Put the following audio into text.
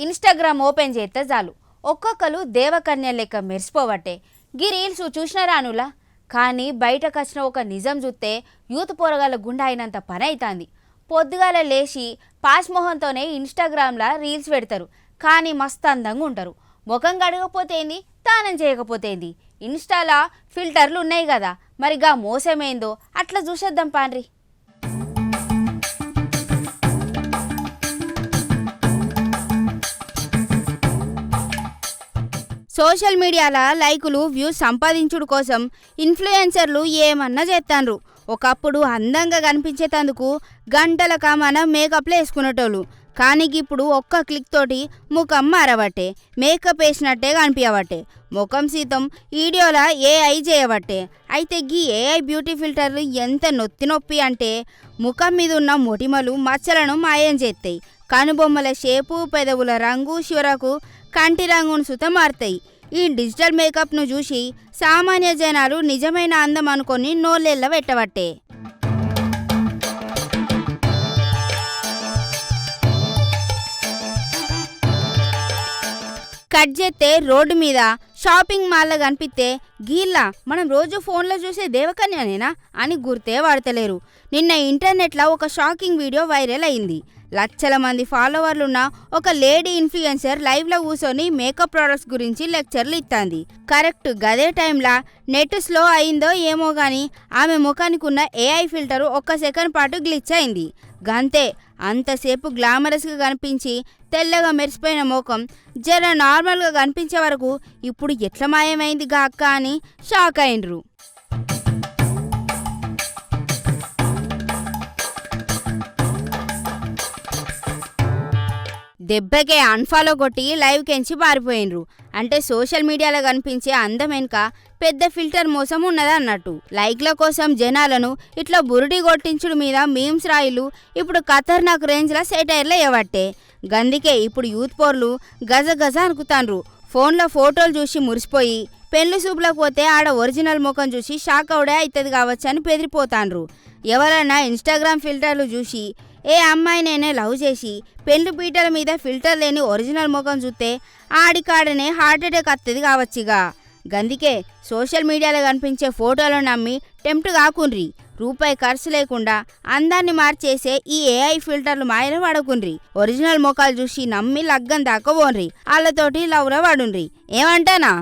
Instagram open చేస్తే చాలు ఒక్కొక్కరు దేవకన్య లెక్క మెరిసిపోవట్టే. గీ రీల్స్ చూసినారా అనులా? కానీ బయటకు వచ్చిన ఒక నిజం చూస్తే యూత్ పోరగాళ్ళ గుండె అయినంత పని అవుతుంది. పొద్దుగాల లేచి పాస్మోహంతోనే ఇన్స్టాగ్రామ్లో రీల్స్ పెడతారు, కానీ మస్తు అందంగా ఉంటారు. ముఖం కడగపోతేంది, తానం చేయకపోతేంది. ఇన్స్టాలా ఫిల్టర్లు ఉన్నాయి కదా, మరిగా మోసమేందో అట్లా చూసేద్దాం పాండ్రి. సోషల్ మీడియాలో లైకులు వ్యూస్ సంపాదించుడు కోసం ఇన్ఫ్లుయెన్సర్లు ఏమన్నా చేస్తాండ్రు. ఒకప్పుడు అందంగా కనిపించేటందుకు గంటల కామాన మేకప్లు వేసుకునేటోళ్ళు, కానీ ఇప్పుడు ఒక్క క్లిక్ తోటి ముఖం మారబట్టే, మేకప్ వేసినట్టే కనిపించబట్టే, ముఖం సీతం వీడియోలా ఏఐ చేయబట్టే. అయితే గీ ఏఐ బ్యూటీ ఫిల్టర్లు ఎంత నొప్పి అంటే ముఖం మీద ఉన్న మొటిమలు మచ్చలను మాయం చేస్తాయి. కనుబొమ్మల షేపు, పెదవుల రంగు, చివరకు కంటి రంగును సుత మారుతాయి. ఈ డిజిటల్ మేకప్ను చూసి సామాన్య జనాలు నిజమైన అందం అనుకొని నోళ్ళెల్ల పెట్టబట్టే. కట్ చేస్తే రోడ్డు మీద షాపింగ్ మాల్లో కనిపిస్తే గీళ్ళ మనం రోజు ఫోన్లో చూసే దేవకన్యనేనా అని గుర్తే వాడతలేరు. నిన్న ఇంటర్నెట్లో ఒక షాకింగ్ వీడియో వైరల్ అయింది. లక్షల మంది ఫాలోవర్లున్న ఒక లేడీ ఇన్ఫ్లుయెన్సర్ లైవ్లో కూర్చొని మేకప్ ప్రొడక్ట్స్ గురించి లెక్చర్లు ఇస్తుంది. కరెక్ట్ గదే టైంలో నెట్ స్లో అయిందో ఏమో కానీ ఆమె ముఖానికి ఉన్న ఏఐ ఫిల్టరు ఒక్క సెకండ్ పాటు గ్లిచ్ అయింది. గంతే, అంతసేపు గ్లామరస్గా కనిపించి తెల్లగా మెరిసిపోయిన ముఖం జర నార్మల్గా కనిపించే వరకు ఇప్పుడు ఎట్లా మాయమైంది గా అక్క అని షాక్ అయినరు. దెబ్బకే అన్ఫాలో కొట్టి లైవ్ కెంచి పారిపోయినరు. అంటే సోషల్ మీడియాలో కనిపించే అందం వెనుక పెద్ద ఫిల్టర్ మోసం ఉన్నది అన్నట్టు. లైక్ల కోసం జనాలను ఇట్లా బురుడి కొట్టించుడు మీద మీమ్స్ రాయిలు ఇప్పుడు ఖతర్నాక్ రేంజ్లో సెటైర్లు వేయబట్టే. గందుకే ఇప్పుడు యూత్ పోర్లు గజ గజ అనుకుతాండ్రు. ఫోన్లో ఫోటోలు చూసి మురిసిపోయి పెళ్లి చూపులకు పోతే ఆడ ఒరిజినల్ ముఖం చూసి షాక్ అవుడే అవుతుంది కావచ్చు అని బెదిరిపోతాండ్రు. ఎవరైనా ఇన్స్టాగ్రామ్ ఫిల్టర్లు చూసి ఏ అమ్మాయినైనా లవ్ చేసి పెళ్లి పీటల మీద ఫిల్టర్ లేని ఒరిజినల్ ముఖం చూస్తే ఆడికాడనే హార్ట్ అటాక్ వస్తుంది కావచ్చుగా. గందుకే సోషల్ మీడియాలో కనిపించే ఫోటోలను నమ్మి టెంప్ట్ కాకుండ్రి. రూపాయి ఖర్చు లేకుండా అందాన్ని మార్చేసే ఈ ఏఐ ఫిల్టర్లు మాయలు వాడకుండ్రి. ఒరిజినల్ ముఖాలు చూసి నమ్మి లగ్గం దాకా పోన్రి, వాళ్ళతోటి లవ్లో వాడుండ్రి. ఏమంటానా?